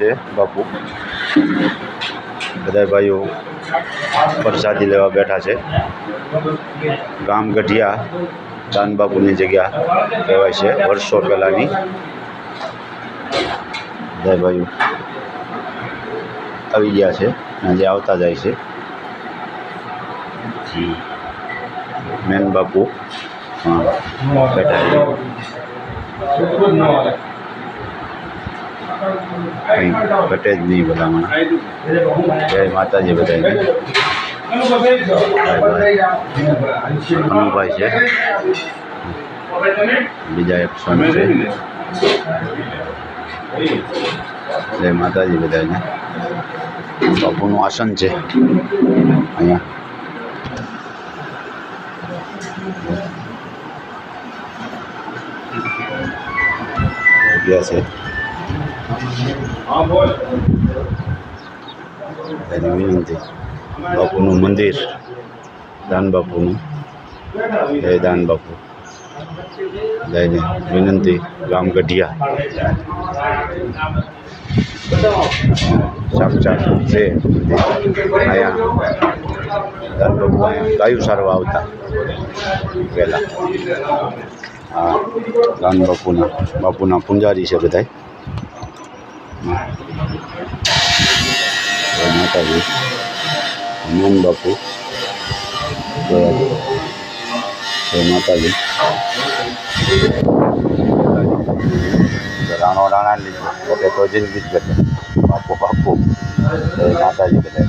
છે બાપુ. બધા ભાઈઓ પ્રસાદી લેવા બેઠા છે. ગામ ગઢિયા દાન બાપુની જગ્યા કહેવાય છે, વર્ષો પહેલાંની. બધા ભાઈઓ આવી ગયા છે, આજે આવતા જાય છે. મેન બાપુ બેઠા છે. કંઈ ઘટે જ નહીં બધામાં. જય માતાજી બધાને. અનુભાઈ છે, બીજા એક સ્વામી છે. જય માતાજી બધાને. બાપુનું આસન છે અહીંયા. ગયા છે એની વિનંતી. બાપુનું મંદિર, દાન બાપુનું. જય દાન બાપુ. જયને વિનંતી. ગામ ગઢિયા સાક્ષાત છે અહીંયા. દાન બાપુ અહીંયા ગાયું સારવા આવતા પહેલાં. હા, દાન બાપુના પૂંજારી છે બધા. માતાજી મેન બાપુ. જય માતાજી. રાણો રાણા લીધો પોતે તો જિંદગી જ ઘટે. બાપુ જય માતાજી બધા.